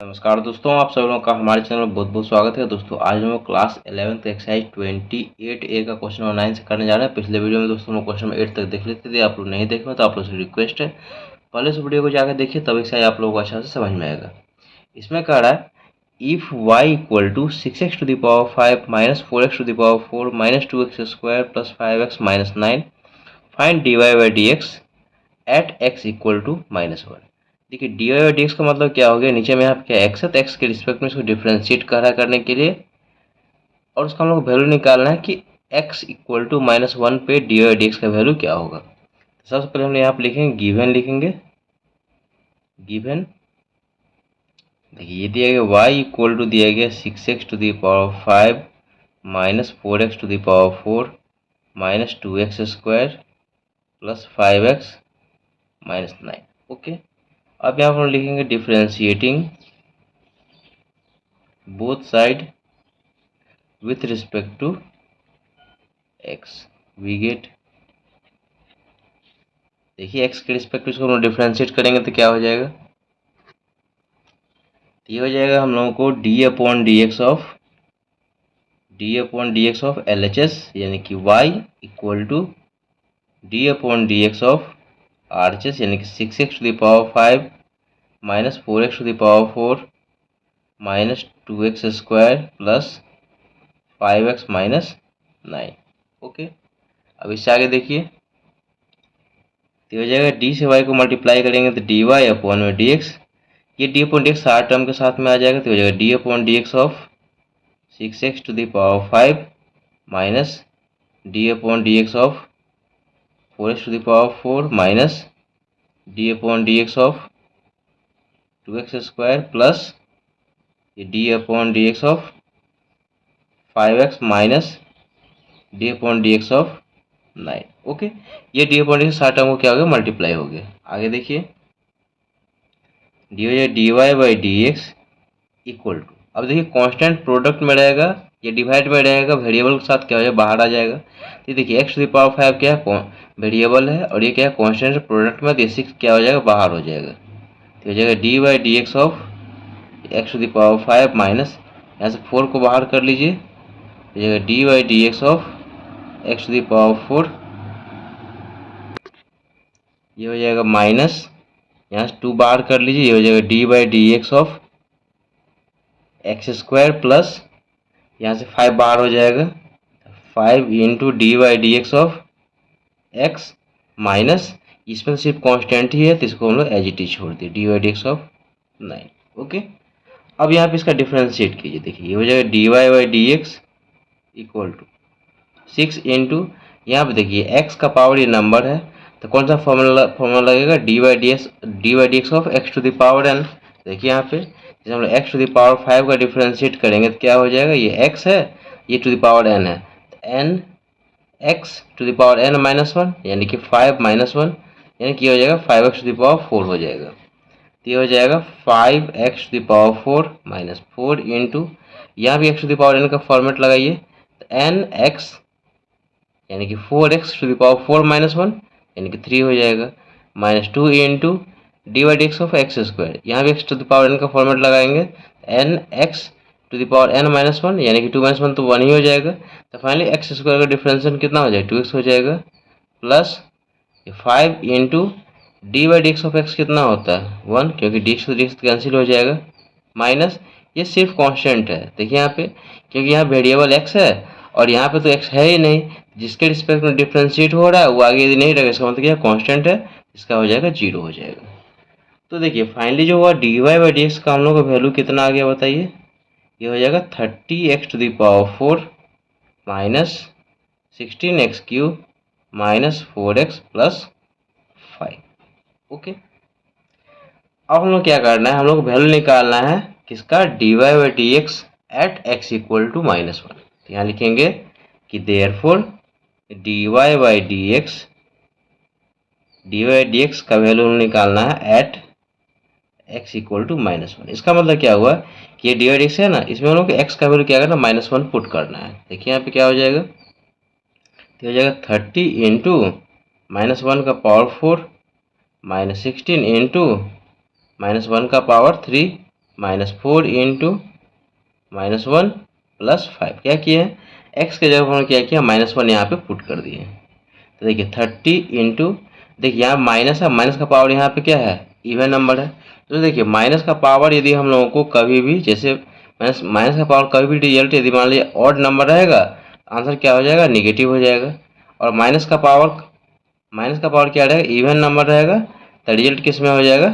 नमस्कार दोस्तों, आप सब लोगों का हमारे चैनल में बहुत बहुत स्वागत है। दोस्तों आज हम लोग क्लास 11th एक्सरसाइज 28A का क्वेश्चन नंबर 9 से करने जा रहे हैं। पिछले वीडियो में दोस्तों हम लोग क्वेश्चन नंबर 8 तक देख लेते थे। आप लोग नहीं देखे तो आप लोग से रिक्वेस्ट है पहले से वीडियो को जाकर देखिए, तब एक्सरसाइज आप लोगों को अच्छा से समझ में आएगा। इसमें कह रहा है if y equal to 6x⁵ minus 4x⁴ minus 2x² plus 5x minus 9 find dy/dx at x equal to -1। देखिए dy/dx का मतलब क्या हो गया, नीचे में यहाँ पे क्या एक्स है तो एक्स के रिस्पेक्ट में इसको डिफ्रेंशिएट करने के लिए और उसका हम लोग वैल्यू निकालना है कि x इक्वल टू -1 पे dy/dx का वैल्यू क्या होगा। सबसे पहले हम यहाँ पे लिखेंगे गिवन, लिखेंगे गिवन। देखिए ये दिया गया y इक्वल टू दिया गया 6x⁵ minus 4x⁴ minus 2x² plus 5x minus 9। Okay, अब यहाँ पर हम लिखेंगे differentiating both side with respect to x we get. देखिए x के रिस्पेक्ट टू इसको हम डिफरेंशिएट करेंगे तो क्या हो जाएगा, तो ये हो जाएगा हम लोगों को d/dx ऑफ LHS यानी कि y equal to d/dx of RHS यानी कि 6x⁵ minus 4x⁴ minus 2x² plus 5x minus 9। Okay, अब इससे आगे देखिए तो हो जाएगा डी से वाई को मल्टीप्लाई करेंगे तो dy/dx, ये d/dx 4 टर्म के साथ में आ जाएगा तो हो जाएगा d/dx of 6x⁵ minus d/dx of 4x⁴ minus d/dx of 2x² plus ये d/dx of 5x minus d/dx of 9। Okay, ये d/dx 60 टर्म को क्या हो गया, मल्टीप्लाई हो गया। आगे देखिए dy/dx इक्वल टू, अब देखिए कांस्टेंट प्रोडक्ट में रहेगा, ये डिवाइड में रहेगा, वेरिएबल के साथ क्या हो जाएगा, बाहर आ जाएगा। तो देखिए x⁵ क्या है, वेरिएबल है और ये क्या है, कांस्टेंट प्रोडक्ट में, तो 6 क्या हो जाएगा, बाहर हो जाएगा। तो हो जाएगा dy/dx ऑफ x⁵ माइनस, यहाँ से 4 को बाहर कर लीजिए, हो जाएगा dy/dx ऑफ x⁴, ये हो जाएगा माइनस, यहाँ से 2 बाहर कर लीजिए, ये हो जाएगा dy/dx ऑफ x² प्लस, यहाँ से 5 बाहर हो जाएगा, 5 into dy/dx of x minus, इसमें सिर्फ कांस्टेंट ही है तो इसको हम लोग एज इट इज छोड़ दिए, dy/dx ऑफ 9। ओके, अब यहाँ पे इसका डिफरेंशिएट कीजिए। देखिए ये हो जाएगा dy/dx इक्वल टू 6 इंटू, यहाँ पे देखिए x का पावर ये नंबर है तो कौन सा फॉर्मूला लगेगा, dy/dx ऑफ x⁴n। देखिए यहाँ पे जैसे हम लोग x⁵ का डिफरेंशिएट करेंगे तो क्या हो जाएगा, ये x है, ये n है, n x⁴n माइनस 1 यानी कि 5 माइनस 1 यानी कि हो जाएगा 5x⁴ हो जाएगा। तो ये हो जाएगा 5x⁴ माइनस 4 इंटू, यहाँ भी x⁴n का फॉर्मेट लगाइए तो nx यानी कि 4x⁴ माइनस 1 यानी कि 3 हो जाएगा, minus 2 into dy/dx of x², यहाँ भी x⁴n का फॉर्मेट लगाएंगे nx⁴n माइनस 1 यानी कि 2 माइनस 1 तो 1 ही हो जाएगा। तो फाइनली x² का डिफरेंशिएशन कितना हो जाएगा, 2x हो जाएगा, plus 5 into dy/dx of x कितना होता है 1, क्योंकि dx तो dx कैंसिल हो जाएगा, माइनस ये सिर्फ कांस्टेंट है। देखिए यहाँ पे क्योंकि यहाँ वेरिएबल x है और यहाँ पे तो x है ही नहीं, जिसके रिस्पेक्ट में डिफरेंशिएट हो रहा है वो आगे यदि नहीं रहेगा, इसका मतलब क्या कांस्टेंट है, इसका हो जाएगा 0 हो जाएगा। तो देखिए फाइनली जो हुआ dy/dx का हम लोग का वैल्यू कितना आ गया बताइए, ये हो जाएगा 30x⁴ minus 16x³ minus 4x plus 5। Okay, अब हम लोग क्या करना है, हम लोग वैल्यू निकालना है किसका, dy/dx at x equal to -1। तो यहाँ लिखेंगे कि देयरफॉर dy/dx का वैल्यू निकालना है एट x इक्वल टू -1। इसका मतलब क्या हुआ कि ये dy/dx है ना, इसमें हम लोग x का वैल्यू क्या करना, -1 पुट करना है। देखिए यहाँ पे क्या हो जाएगा, तो हो जाएगा 30 इंटू -1 का पावर 4 माइनस 16 इंटू -1 का पावर 3 -4 इंटू -1 प्लस 5 क्या किया है, एक्स के जगह उन्होंने क्या किया, -1 यहाँ पे पुट कर दिए। तो देखिए 30 इंटू, देखिए यहाँ माइनस है, माइनस का पावर यहाँ पे क्या है, इवन नंबर है। तो देखिए माइनस का पावर यदि हम लोगों को कभी भी, जैसे माइनस माइनस का पावर कभी भी रिजल्ट यदि मान लीजिए ऑड नंबर रहेगा, आंसर क्या हो जाएगा, निगेटिव हो जाएगा। और माइनस का पावर क्या रहेगा, इवन नंबर रहेगा, तो रिजल्ट किस में हो जाएगा,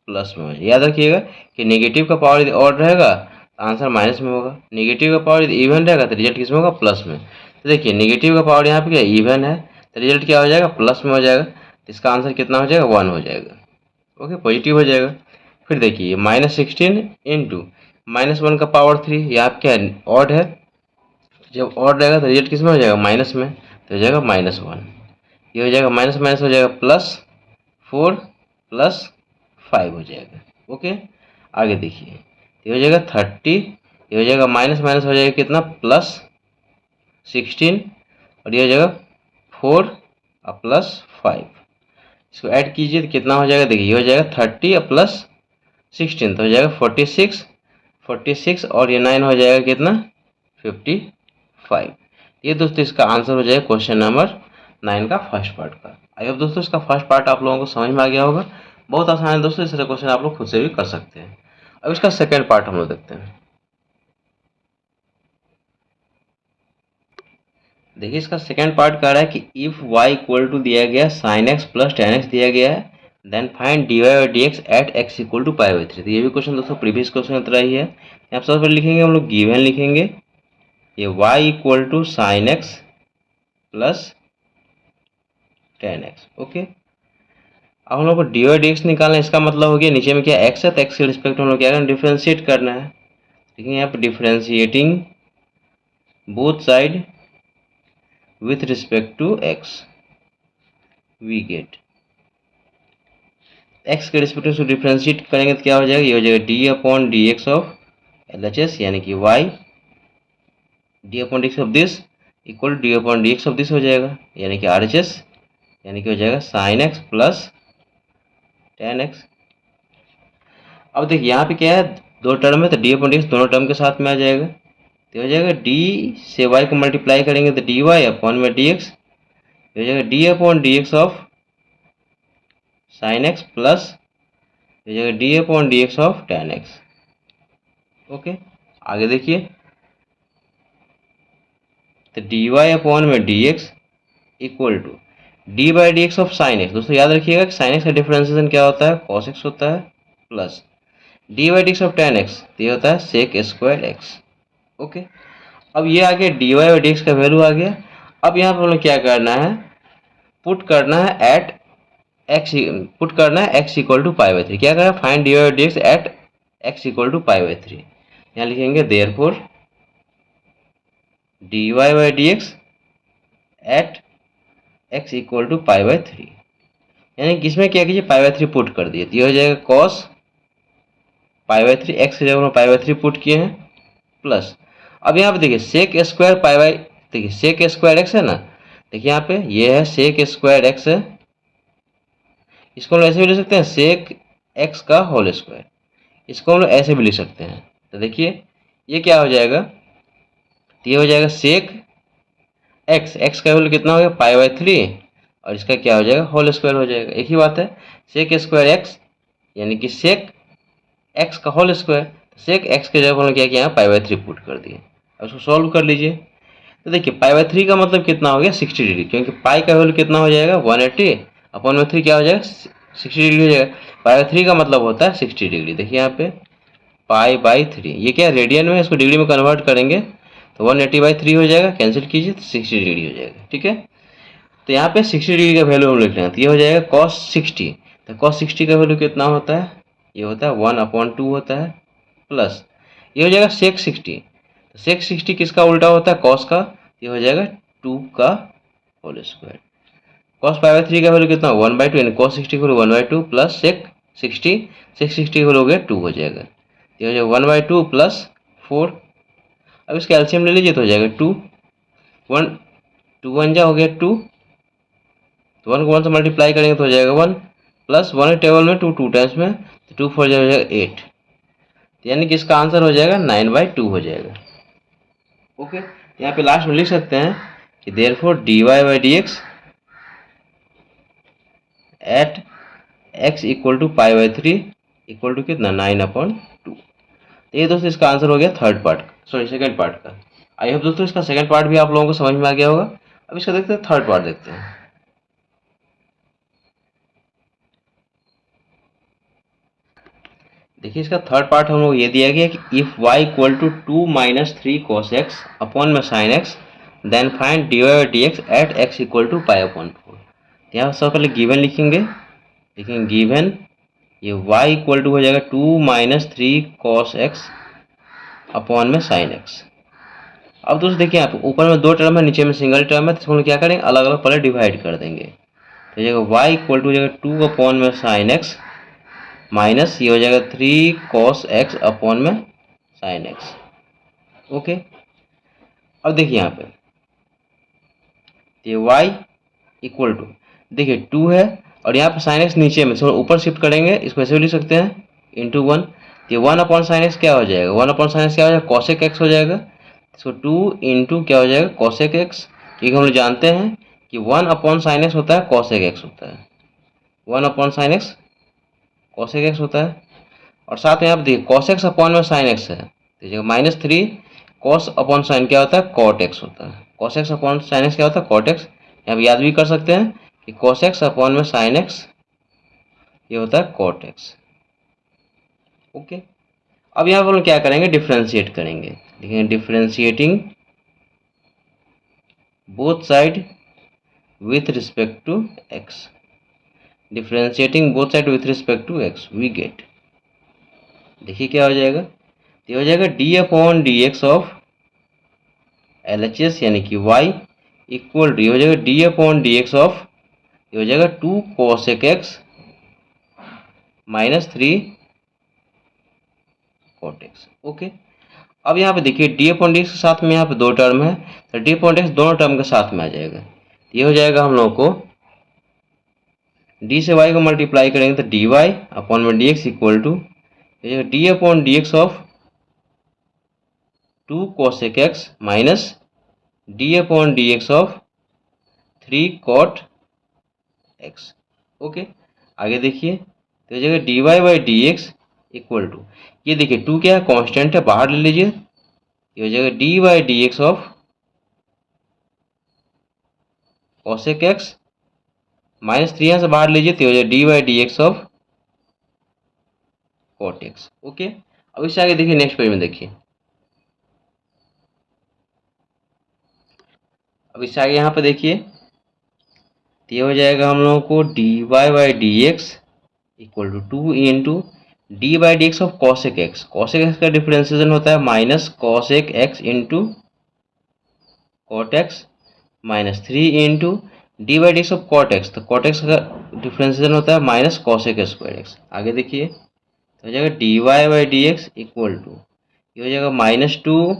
प्लस में हो जाएगा। याद रखिएगा कि नेगेटिव का पावर यदि ऑड रहेगा तो आंसर माइनस में होगा, नेगेटिव का पावर यदि इवन रहेगा तो रिजल्ट किस में होगा, प्लस में। तो देखिए नेगेटिव का पावर यहाँ पे क्या इवन है, तो रिजल्ट क्या हो जाएगा, प्लस में हो जाएगा। तो इसका आंसर कितना हो जाएगा, 1 हो जाएगा। ओके, पॉजिटिव हो जाएगा। फिर देखिए -16 इंटू -1 का पावर 3, यहाँ पे क्या है, ऑड है, जब ऑड रहेगा तो रिजल्ट किस में हो जाएगा, माइनस में, तो हो जाएगा -1। ये हो जाएगा माइनस माइनस हो जाएगा +4 +5 हो जाएगा। ओके, आगे देखिए, ये हो जाएगा 30, ये हो जाएगा माइनस माइनस हो जाएगा कितना, +16, और ये हो जाएगा 4 और +5। इसको ऐड कीजिए तो कितना हो जाएगा, देखिए ये हो जाएगा 30 और +16 तो हो जाएगा 46 और ये 9 हो जाएगा कितना, 55। ये दोस्तों इसका आंसर हो जाएगा क्वेश्चन नंबर 9 का फर्स्ट पार्ट का। आई होप दोस्तों इसका फर्स्ट पार्ट आप लोगों को समझ में आ गया होगा। बहुत आसान है दोस्तों, इस तरह क्वेश्चन आप लोग खुद से भी कर सकते हैं। अब इसका सेकेंड पार्ट हम लोग देखते हैं। देखिए इसका सेकेंड पार्ट कह रहा है कि इफ y इक्वल टू दिया गया sin x plus tan x दिया गया है, देन फाइंड dy और dx at x equal to π/3। तो ये भी क्वेश्चन दोस्तों प्रीवियस क्वेश्चन की तरह ही है। यहाँ सबसे पहले लिखेंगे हम लोग गिवन लिखेंगे, ये y equal to sin x plus tan x। Okay, अब हम लोग को dy और dx निकालना है। इसका मतलब हो गया नीचे में क्या x है, तो x के रिस्पेक्ट हम लोग क्या करना, डिफ्रेंशिएट करना है। देखिए यहाँ पर differentiating both side with respect to x we get, x के रिस्पेक्ट में डिफ्रेंशिएट करेंगे तो क्या हो जाएगा, ये हो जाएगा d upon d x of LHS, यानी कि y D upon d x of this equal D upon d x of this हो जाएगा, यानी कि RHS, यानी कि हो जाएगा sign x plus tan x। अब देखिए यहाँ पे क्या है, दो टर्म है तो डी अपॉन डी एक्स दोनों टर्म के साथ में आ जाएगा, तो हो जाएगा डी से y को मल्टीप्लाई करेंगे तो डी वाई अपॉन में डी एक्स, हो जाएगा d upon d x of sine x plus हो जाएगा d upon d x of tan x। Okay, आगे देखिए, तो डी वाई अपॉन में d x equal to d by D x of sine x. दोस्तों याद रखिएगा कि साइन एक्स का डिफरेंशिएशन क्या होता है, कॉस एक्स होता है, plus D by D x of tan x, तो ये होता है सेक स्क्वायर एक्स। ओके, अब ये आ गया डी वाई और डी एक्स का वैल्यू आ गया। अब यहाँ पर हमें क्या करना है, पुट करना है एट एक्स, पुट करना है x इक्वल टू π/3। क्या करें, find D Y D X at x equal to π/3। यहाँ लिखेंगे therefore D Y by D X at x equal to π/3, यानी कि इसमें क्या कीजिए, π/3 पुट कर दिए, तो ये हो जाएगा cos π/3, x के जगह π/3 पुट किए हैं, प्लस अब यहाँ पे देखिए सेक स्क्वायर देखिए सेक स्क्वायर एक्स है ना, देखिए यहाँ पे ये है सेक स्क्वायर एक्स है, इसको हम लोग ऐसे भी लिख सकते हैं सेक एक्स का होल स्क्वायर, इसको हम लोग ऐसे भी लिख सकते हैं। तो देखिए ये क्या हो जाएगा, तो ये हो जाएगा सेक एक्स, एक्स का वैल्यू कितना हो गया π/3, और इसका क्या हो जाएगा, होल स्क्वायर हो जाएगा। एक ही बात है, सेक स्क्वायर एक्स यानी कि सेक एक्स का होल स्क्वायर, सेक एक्स के जगह क्या किया, π/3 पुट कर दिए। अब इसको सॉल्व कर लीजिए, तो देखिए π/3 का मतलब कितना हो गया, 60 डिग्री, क्योंकि पाई का वैल्यू कितना हो जाएगा 180 अपॉन में 3 क्या हो जाएगा 60 डिग्री हो जाएगा। π/3 का मतलब होता है 60 डिग्री। देखिए यहाँ पे π/3 ये क्या रेडियन में, इसको डिग्री में कन्वर्ट करेंगे तो 180/3 हो जाएगा, कैंसिल कीजिए तो 60 डिग्री हो जाएगा। ठीक है, तो यहाँ पे 60 डिग्री का वैल्यू हम लिख रहे हैं, तो ये हो जाएगा cos 60। तो cos 60 का वैल्यू कितना होता है, ये होता है 1/2 होता है, प्लस ये हो जाएगा सेक 60। तो सेक 60 किसका उल्टा होता है, कॉस का, ये हो जाएगा 2 का होल स्क्वायर। कॉस π/3 का वैल्यू कितना 1/2, यानी cos 60 का वैल्यू 1/2 प्लस सेक 60 का वैल्यू हो गया 2 हो जाएगा, ये हो जाएगा 1/2 प्लस 4। अब इसका एलसीएम ले लीजिए तो हो जाएगा 2 1 जा हो गया 2, तो 1 को 1 से मल्टीप्लाई करेंगे तो हो जाएगा 1 प्लस 1 टेबल में 2 2 टाइम्स में, तो 2 4 हो जाएगा 8। यानी कि इसका आंसर हो जाएगा 9/2 हो जाएगा। ओके, यहाँ पे लास्ट में लिख सकते हैं कि therefore dy/dx at x equal to π/3 equal to कितना 9/2। ये दोस्तों इसका आंसर हो गया third part, sorry second part का। आई होप दोस्तों इसका सेकंड पार्ट भी आप लोगों को समझ में आ गया होगा। अब इसका देखते हैं थर्ड पार्ट देखते हैं। देखिए इसका थर्ड पार्ट हम लोग ये दिया गया कि if y equal to 2 - 3 cos x upon में sin x then find dy/dx at x equal to π/4। यहाँ सबसे पहले गिवन लिखेंगे, लिखेंगे गिवन ये y इक्वल टू हो जाएगा 2 - 3 cos x अपॉन में sin x। अब दोस्तों देखिए आप ऊपर में दो टर्म है, नीचे में सिंगल टर्म है, तो इसको क्या करेंगे अलग अलग पहले डिवाइड कर देंगे। तो हो जाएगा y इक्वल टू हो जाएगा 2 अपॉन में sin x माइनस ये हो जाएगा 3 cos x अपॉन में sin x। ओके, अब देखिए यहाँ पे ये y इक्वल टू देखिए 2 है और यहाँ पे sin x नीचे में ऊपर शिफ्ट करेंगे, इसको ऐसे भी लिख सकते हैं इंटू 1। ये 1 अपॉन sin x क्या हो जाएगा, 1 अपॉन sin x क्या हो जाएगा cosec x हो जाएगा। इसको 2 इंटू क्या हो जाएगा cosec x, क्योंकि हम लोग जानते हैं कि 1 अपॉन sin x होता है cosec x होता है, 1 upon sin x cosec x होता है। और साथ में आप देखिए cos x अपॉन में sin x है, तो -3 cos अपॉन sin क्या होता है cot x होता है, cos x upon sin x क्या होता है cot x। यहाँ याद भी कर सकते हैं कि cos x अपॉन में sin x ये होता है cot x। ओके, अब यहाँ पर हम क्या करेंगे डिफ्रेंशिएट करेंगे, देखेंगे differentiating both side with respect to x, differentiating both side with respect to x we get, देखिए क्या हो जाएगा, ये हो जाएगा d/dx ऑफ LHS यानी कि y इक्वल टू हो जाएगा d/dx ऑफ ये हो जाएगा 2 cosec x minus 3 cot x। Okay, अब यहाँ पे देखिए d/dx के साथ में यहाँ पे दो टर्म है, तो d/dx दोनों टर्म के साथ में आ जाएगा। ये हो जाएगा हम लोग को d से y को मल्टीप्लाई करेंगे तो dy अपॉन में dx equal to d/dx of 2 cosec x minus d/dx of 3 cot x। Okay, आगे देखिए तो जगह dy/dx इक्वल टू ये देखिए 2 क्या है कांस्टेंट है, बाहर ले लीजिए, ये हो जाएगा dy/dx of cosec x minus 3 यहाँ से बाहर लीजिए तो हो जाएगा dy/dx of cot x। Okay, अब इससे आगे देखिए नेक्स्ट पेज में देखिए, अब इससे आगे यहाँ पे देखिए तो ये हो जाएगा हम लोगों को dy/dx equal to 2 into dy/dx of cosec x, cosec x का डिफरेंशिएशन होता है minus cosec x into cot x minus 3 into dy/dx of cot x, तो cot x का डिफरेंशिएशन होता है माइनस cosec स्क्वायर x। आगे देखिए तो हो जाएगा dy/dx इक्वल टू ये हो जाएगा -2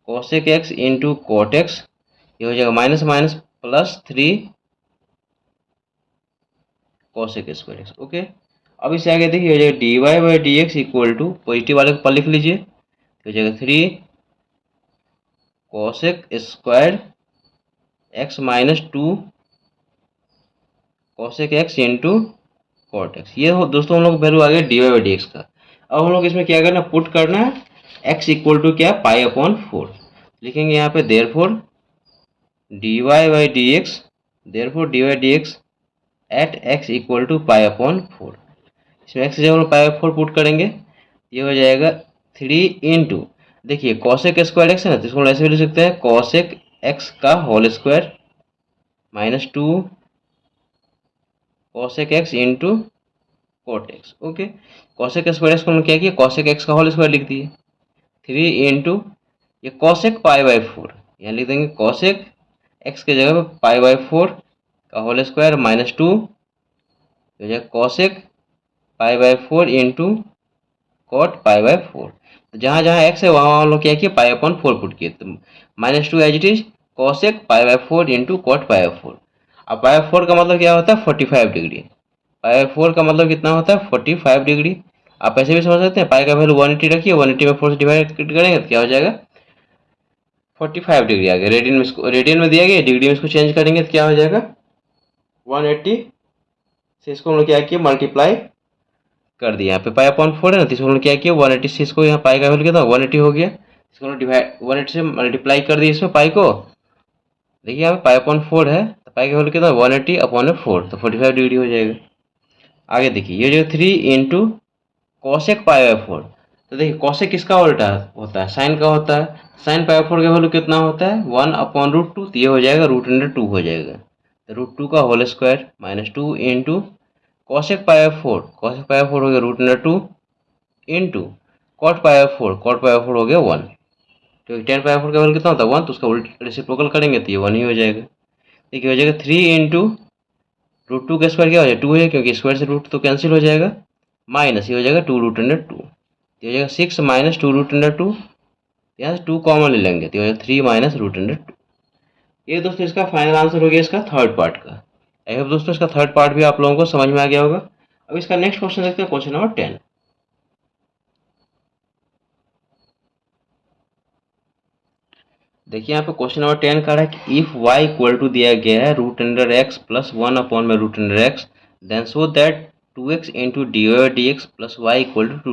cosec x into cot x, ये हो जाएगा minus minus +3 cosec square x। Okay, अब इससे आगे देखिए हो जाएगा dy/dx इक्वल टू पॉजिटिव वाले को पर लिख लीजिए, तो हो जाएगा 3 cosec square x minus 2 cosec x into cot x। ये हो दोस्तों हम लोग वैल्यू आ गया dy/dx का। अब हम लोग इसमें क्या करना पुट करना है x इक्वल टू क्या π/4 लिखेंगे यहाँ पे therefore dy/dx at x equal to π/4, इसमें x जगह π/4 पुट करेंगे, ये हो जाएगा 3 इंटू देखिए cosec स्क्वायर x है ना, तो इसको ऐसे भी लिख सकते हैं cosec x का whole square minus 2 cosec x into cot x। Okay, cosec square x को हमने क्या किया cosec x का होल स्क्वायर लिख दिए, 3 इंटू ये cosec π/4 यहाँ लिख देंगे cosec x के जगह पे π/4 का होल स्क्वायर माइनस 2 हो जाएगा cosec π/4 इंटू cot π/4, तो जहाँ जहाँ x है वहाँ हम लोग क्या किया π/4 पुट किए, तो -2 as it is cosec π/4 into cot π/4। अब π/4 का मतलब क्या होता है 45 डिग्री, π/4 का मतलब कितना होता है 45 डिग्री। आप ऐसे भी समझ सकते हैं, पाई का वैल्यू 180 रखिए, 180 में 4 से डिवाइड करेंगे तो क्या हो जाएगा 45 डिग्री आ गया। रेडियन में इसको, रेडियन में दिया गया, डिग्री में इसको चेंज करेंगे तो क्या हो जाएगा 180 से इसको हम लोग क्या किया मल्टीप्लाई कर दिया। यहाँ पे पाई अपॉन 4 है ना, तो इसको हम लोग क्या किया 180 से इसको यहाँ पाई का वैल्यू कितना 180 हो गया, इसको हम लोग डिवाइड 180 से मल्टीप्लाई कर दिया इसमें पाई को। देखिए यहाँ पे पाई अपॉन 4 है तो पाई का वैल्यू कितना 180 अपॉन 4, तो 45 डिग्री हो जाएगा। आगे देखिए ये जो 3 इंटू कॉसेक पाई बाई 4, तो देखिए कॉसेक किसका उल्टा होता है, साइन का होता है। साइन पाई बाई 4 का वैल्यू कितना होता है 1 अपॉन √2, तो ये हो जाएगा √2 हो जाएगा, तो √2 का whole square minus 2 into cosec pi by 4, cosec pi by 4 हो गया √2 into cot pi by 4, cot pi by 4 हो गया 1, क्योंकि टेन पाई बाई 4 का वैल्यू कितना होता है 1, तो उसका उल्टा रेसिप्रोकल करेंगे तो ये 1 ही हो जाएगा। देखिए हो जाएगा 3 इंटू √2 का स्क्वायर क्या हो जाएगा 2 है, क्योंकि स्क्वायर से रूट तो कैंसिल हो जाएगा, माइनस ये हो जाएगा 2√2, ये हो जाएगा 6 माइनस 2√2, यहाँ से 2 कॉमन ले लेंगे तो ये हो जाएगा 3 माइनस √2। ये दोस्तों इसका फाइनल आंसर हो गया इसका थर्ड पार्ट का। आई होप दोस्तों इसका थर्ड पार्ट भी आप लोगों को समझ में आ गया होगा। अब इसका नेक्स्ट क्वेश्चन देखते हैं, क्वेश्चन नंबर 10। देखिए यहाँ पे क्वेश्चन नंबर 10 का है कि इफ y इक्वल टू दिया गया है √x प्लस 1 अपॉन में √x, then so that 2x into d x plus y equal to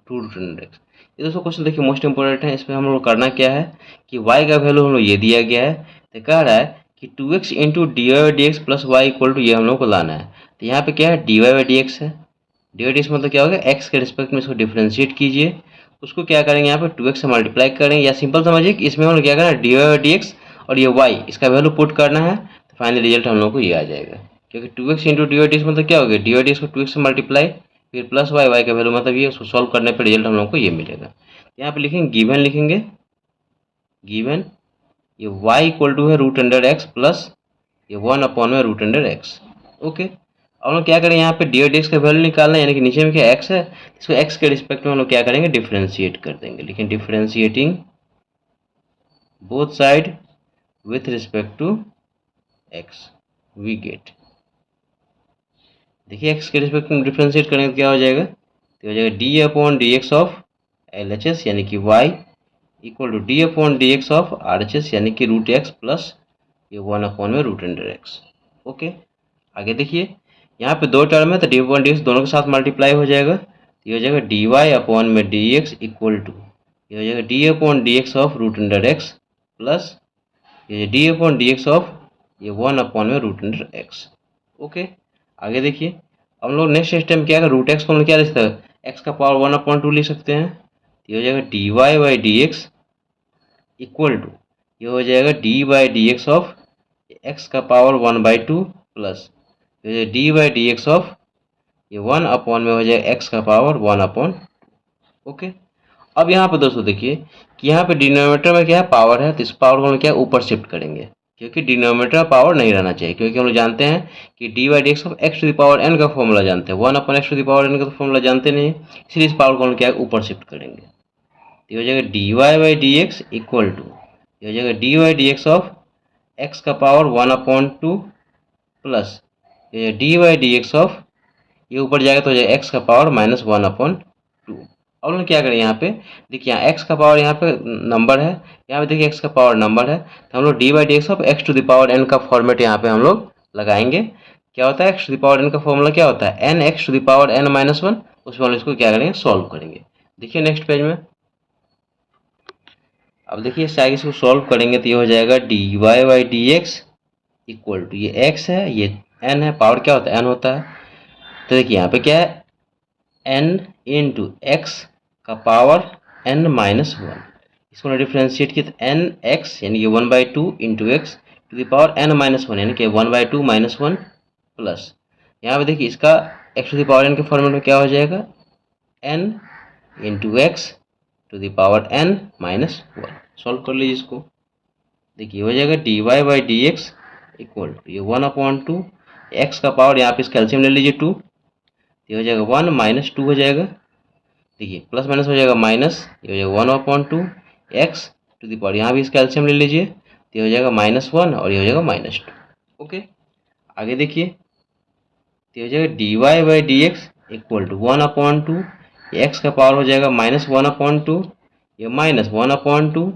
2√x। ये दोस्तों क्वेश्चन देखिए मोस्ट इंपॉर्टेंट है। इसमें हम लोग करना क्या है कि y का वैल्यू हम लोग ये दिया गया है, तो कह रहा है कि 2x into d x plus y equal to ये हम लोग को लाना है। तो यहाँ पे क्या है dy/dx है, dy/dx मतलब क्या होगा x के रिस्पेक्ट में इसको डिफ्रेंशिएट कीजिए, उसको क्या करेंगे यहाँ पे 2x से मल्टीप्लाई करेंगे, या सिंपल समझिए कि इसमें हम लोग क्या करना है dy/dx और ये y इसका वैल्यू पुट करना है, तो फाइनल रिजल्ट हम लोग को ये आ जाएगा। क्योंकि 2x इंटू dy/dx मतलब क्या हो गया dy/dx को 2x से मल्टीप्लाई फिर प्लस y का वैल्यू मतलब ये, उसको सॉल्व करने पर रिजल्ट हम लोग को ये मिलेगा। यहाँ पे लिखेंगे गिवन, लिखेंगे गिवन ये y इक्वल टू है √x प्लस ये 1 अपॉन में √x। ओके, अब हम लोग क्या करें यहाँ पे dy/dx का वैल्यू निकालना है, यानी कि नीचे में क्या x है, इसको x के रिस्पेक्ट में हम लोग क्या करेंगे डिफरेंशिएट कर देंगे। लेकिन differentiating both side with respect to x we get, देखिए x के रिस्पेक्ट में डिफरेंशिएट करेंगे तो क्या हो जाएगा, तो हो जाएगा d/dx ऑफ LHS यानी कि y equal to d/dx of RHS यानी कि √x प्लस ये 1 अपॉन में √x। ओके, आगे देखिए यहाँ पे दो टर्म है तो d/dx दोनों के साथ मल्टीप्लाई हो जाएगा, तो ये हो जाएगा dy अपॉन में dx इक्वल टू ये हो जाएगा d/dx ऑफ √x प्लस ये d/dx ऑफ ये 1 अपॉन में √x। ओके, आगे देखिए हम लोग नेक्स्ट स्टेप में क्या है √x को हम लोग क्या लिख सकते हैं x का पावर 1/2 लिख सकते हैं, तो ये हो जाएगा dy/dx इक्वल टू ये हो जाएगा d/dx ऑफ x का पावर 1/2 प्लस d/dx ऑफ ये 1 अपॉन में हो जाएगा x का पावर 1/2। ओके, अब यहाँ पे दोस्तों देखिए कि यहाँ पे डिनोमिनेटर में क्या है पावर है, तो इस पावर को हम लोग क्या ऊपर शिफ्ट करेंगे, क्योंकि डिनोमिनेटर में पावर नहीं रहना चाहिए, क्योंकि हम लोग जानते हैं कि d/dx of x to the power n का फॉर्मूला जानते हैं, 1 upon x to the power n का फॉर्मूला जानते नहीं, इसलिए इस पावर को हम लोग क्या ऊपर शिफ्ट करेंगे। तो ये हो जाएगा dy/dx इक्वल टू ये हो जाएगा dy/dx ऑफ x का पावर 1/2 प्लस ये dy/dx ऑफ ये ऊपर जाएगा तो हो जाएगा x का पावर -1/2। अब हम लोग क्या करें यहाँ पे देखिए यहाँ x का पावर यहाँ पे नंबर है, यहाँ पे देखिए x का पावर नंबर है, तो हम लोग d/dx of x to the power n का फॉर्मेट यहाँ पे हम लोग लगाएंगे। क्या होता है x to the power n का फॉर्मूला क्या होता है n x to the power n-1, उसमें हम इसको क्या करेंगे सॉल्व करेंगे। देखिए नेक्स्ट पेज में अब देखिए इस आगे इसको सॉल्व करेंगे तो ये हो जाएगा dy/dx इक्वल टू ये x है ये n है, पावर क्या होता है n होता है, तो देखिए यहाँ पे क्या है n इंटू एक्स का पावर n-1, इसको डिफ्रेंशिएट किया तो एन एक्स यानी कि 1/2 into x to the power n-1 यानी कि 1/2 -1 प्लस यहाँ पे देखिए इसका x to the power n के फॉर्मेट में क्या हो जाएगा n into x to the power n-1। Solve कर लीजिए इसको, देखिए हो जाएगा dy/dx इक्वल टू ये 1/2 x का पावर यहाँ पे इसका एलसीएम ले लीजिए 2, ये हो जाएगा 1 -2 हो जाएगा, देखिए प्लस माइनस हो जाएगा माइनस, ये हो जाएगा 1/2 x टू द पावर यहाँ भी इसका एलसीएम ले लीजिए, तो ये हो जाएगा -1 और ये हो जाएगा -2। ओके, आगे देखिए तो हो जाएगा dy/dx इक्वल टू 1/2 ये एक्स का पावर हो जाएगा -1/2, ये -1/2,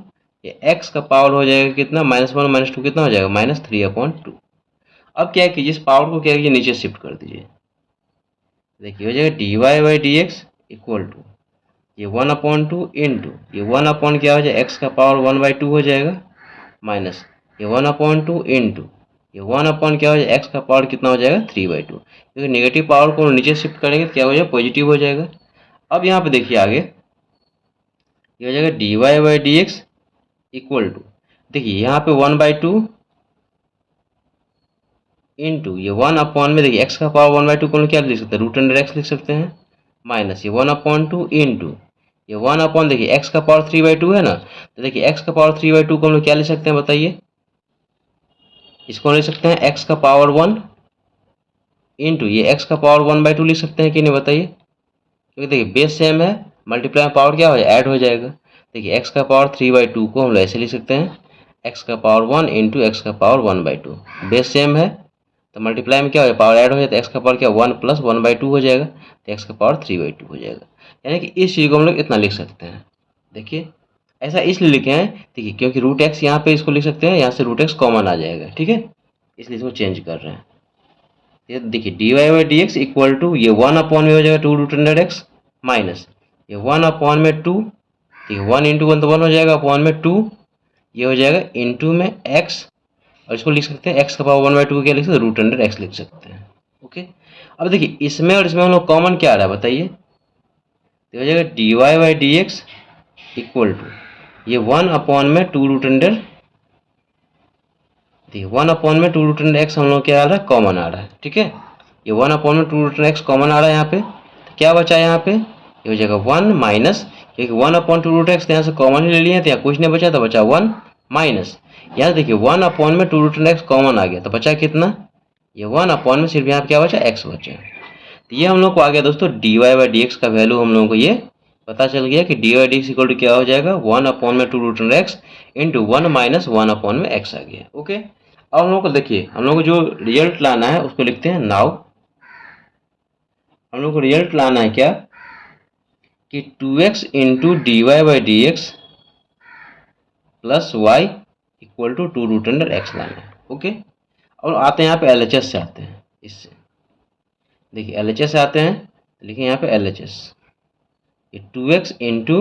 ये एक्स का पावर हो जाएगा कितना, -1 -2 कितना हो जाएगा, -3/2। अब क्या कीजिए, इस पावर को क्या कीजिए, नीचे शिफ्ट कर दीजिए। देखिए हो जाएगा dy/dx इक्वल टू ये 1/2 इंटू ये 1 क्या हो जाएगा, एक्स का पावर 1/2 हो जाएगा, माइनस ये 1/2 इंटू ये 1 क्या हो जाएगा, एक्स का पावर कितना हो जाएगा, 3/2। क्योंकि नेगेटिव पावर को नीचे शिफ्ट करेंगे तो क्या हो जाएगा, पॉजिटिव हो जाएगा। अब यहाँ पे देखिए आगे ये हो जाएगा dy/dx इक्वल टू, देखिए यहाँ पे 1/2 इंटू ये 1 में देखिए एक्स का पावर 1/2 को क्या लिख सकते हैं, √x लिख सकते हैं, माइनस ये 1/2 इंटू ये 1 देखिए एक्स का पावर 3/2 है ना, तो देखिए एक्स का पावर 3/2 को हम लोग क्या लिख सकते हैं बताइए, इसको लिख सकते हैं एक्स का पावर 1 इंटू ये एक्स का पावर 1/2 लिख सकते हैं कि नहीं बताइए, क्योंकि देखिए बेस सेम है, मल्टीप्लाई में पावर क्या हो जाएगा, ऐड हो जाएगा। देखिए एक्स का पावर 3/2 को हम लोग ऐसे लिख सकते हैं, एक्स का पावर 1 इंटू एक्स का पावर 1/2, बेस सेम है तो मल्टीप्लाई में क्या हो जाएगा, पावर ऐड हो जाता है, एक्स का पावर क्या 1 + 1/2 हो जाएगा, तो एक्स का पावर 3/2 हो जाएगा। यानी कि इस चीज़ को हम लोग इतना लिख सकते हैं। देखिए ऐसा इसलिए लिखे हैं, देखिए क्योंकि √x यहाँ पे इसको लिख सकते हैं, यहाँ से √x कॉमन आ जाएगा, ठीक है, इसलिए इसको चेंज कर रहे हैं। ये देखिए dy/dx इक्वल टू ये 1 में हो जाएगा 2√x माइनस ये 1/2, ठीक है, 1 × 1 तो 1 हो जाएगा, अपॉन में 2 ये हो जाएगा इंटू में x, और इसको लिख सकते हैं x का पावर 1/2 को क्या लिख सकते हैं, √x लिख सकते हैं। ओके, अब देखिए इसमें और इसमें हम लोग कॉमन क्या आ रहा है बताइए, तो हो जाएगा dy/dx इक्वल टू ये 1 में 2√, देखिए 1 में 2√x हम लोग क्या आ रहा है, कॉमन आ रहा है, ठीक है, ये 1 में 2√x कॉमन आ रहा है यहाँ पे, तो क्या बचा है यहाँ पे, ये हो जाएगा 1 माइनस, क्योंकि 1/2√x यहाँ से कॉमन ही ले लिए, तो यहाँ कुछ नहीं बचा, तो बचा 1 माइनस, यहाँ देखिए 1 में 2√x कॉमन आ गया, तो बचा कितना, ये 1 में सिर्फ यहाँ पे क्या बचा, x बचा। तो ये हम लोग को आ गया दोस्तों dy/dx का वैल्यू हम लोगों को ये पता चल गया कि dy/dx इक्वल टू क्या हो जाएगा, 1 में 2√x इंटू 1 माइनस 1 में x आ गया। ओके, अब हम लोग को देखिए, हम लोग को जो रिजल्ट लाना है उसको लिखते हैं नाउ। हम लोग को रिजल्ट लाना है क्या, कि 2x into dy/dx plus y equal to 2√x लाना है। ओके, और आते हैं यहाँ पे LHS से आते हैं, इससे देखिए LHS से आते हैं, लिखिए यहाँ पे LHS, ये 2x into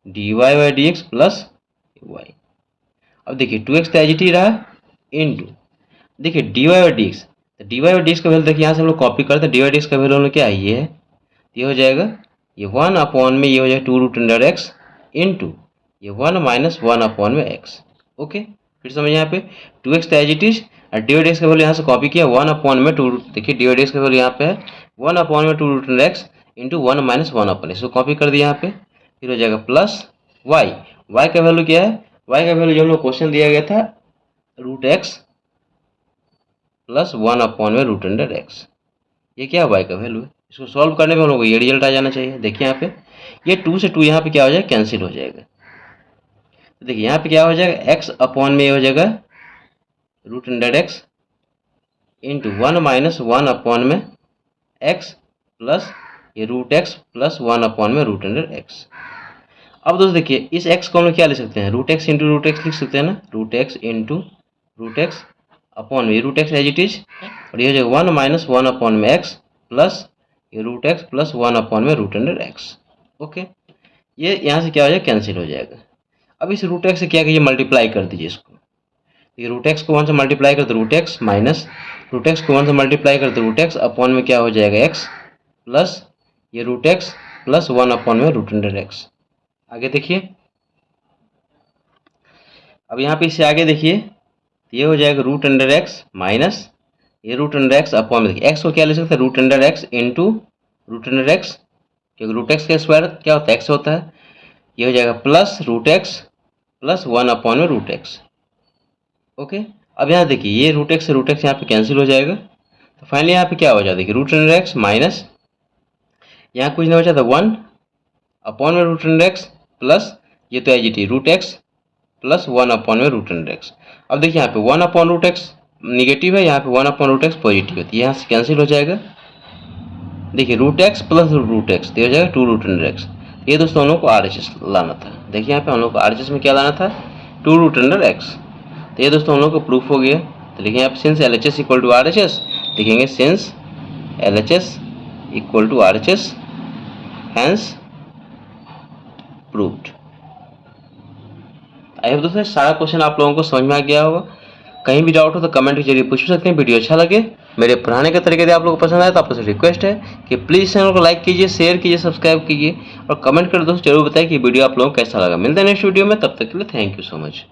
dy/dx plus y। अब देखिए 2x तो एज इट ही रहा, इंटू देखिए dy/dx, तो dy/dx का वैल्यू देखिए यहाँ से हम लोग कॉपी करते हैं, dy/dx का वैल्यू हम लोग क्या है, ये है, ये हो जाएगा ये 1 में ये हो जाएगा 2√x इंटू ये 1 माइनस 1 में x। ओके, फिर समझिए यहाँ पे 2x तो एज इट इज, और dy/dx का वैल्यू यहाँ से कॉपी किया 1 में 2, देखिए dy/dx का वैल्यू यहाँ पे है 1 में 2√x इंटू 1 माइनस 1, इसको कॉपी कर दिया यहाँ पे, फिर हो जाएगा प्लस y का वैल्यू क्या है, y का वैल्यू जो हम लोग क्वेश्चन दिया गया था √x प्लस 1 में √x, ये क्या y का वैल्यू है। इसको सॉल्व करने में हम लोग को ये रिजल्ट आ जाना चाहिए। देखिए यहाँ पे ये 2 से 2 यहाँ पे क्या हो जाएगा, कैंसिल हो जाएगा, तो देखिए यहाँ पे क्या हो जाएगा, x में ये हो जाएगा √x इंटू 1 माइनस 1 में x प्लस ये √x प्लस 1 में √x। अब दोस्तों देखिए इस x को हम लोग क्या लिख सकते हैं, √x इंटू √x लिख सकते हैं ना, √x इंटू √x अपॉन में √x एज इट इज, और ये हो जाएगा 1 माइनस 1 में x प्लस ये √x प्लस 1 में √x। ओके, ये यहाँ से क्या हो जाएगा, कैंसिल हो जाएगा। अब इस √x से क्या कीजिए, मल्टीप्लाई कर दीजिए इसको, ये √x को 1 से मल्टीप्लाई करते √x माइनस √x को 1 से मल्टीप्लाई करते √x अपॉन में क्या हो जाएगा x प्लस ये √x प्लस 1 में √x। आगे देखिए, अब यहाँ पे इससे आगे देखिए, ये हो जाएगा √x माइनस ये √x अपॉन में देखिए x को क्या ले सकते हैं, √x इंटू √x, क्योंकि √x का स्क्वायर क्या होता है, x होता है, ये हो जाएगा प्लस √x प्लस 1 में √x। ओके, अब यहाँ देखिए ये √x से √x यहाँ पे कैंसिल हो जाएगा, तो फाइनली यहाँ पे क्या हो जाएगा, देखिए √x माइनस यहाँ कुछ नहीं बचा था 1 में √x प्लस ये तो as it is √x plus 1 में √x। अब देखिए यहाँ पे 1 √x निगेटिव है, यहाँ पे 1 √x पॉजिटिव है, तो यहाँ से कैंसिल हो जाएगा, देखिए root x plus root x तो हो जाएगा 2 रूट अंडर एक्स। ये दोस्तों हम लोग को RHS लाना था। देखिए यहाँ पे हम लोग को RHS में क्या लाना था, 2 रूट अंडर एक्स। तो ये दोस्तों हम लोग को प्रूफ हो गया। तो लिखेंगे आप since LHS equal to RHS, लिखेंगे since LHS equal to RHS hence proved. I hope दोस्तों सारा क्वेश्चन आप लोगों को समझ में आ गया होगा। कहीं भी डाउट हो तो कमेंट के जरिए पूछ सकते हैं। वीडियो अच्छा लगे, मेरे पढ़ाने के तरीके से आप लोगों को पसंद आए तो आप लोगों से रिक्वेस्ट है कि प्लीज़ चैनल को लाइक कीजिए, शेयर कीजिए, सब्सक्राइब कीजिए और कमेंट कर दोस्तों जरूर बताइए कि वीडियो आप लोगों को कैसा लगा। मिलते हैं नेक्स्ट वीडियो में, तब तक के लिए थैंक यू सो मच।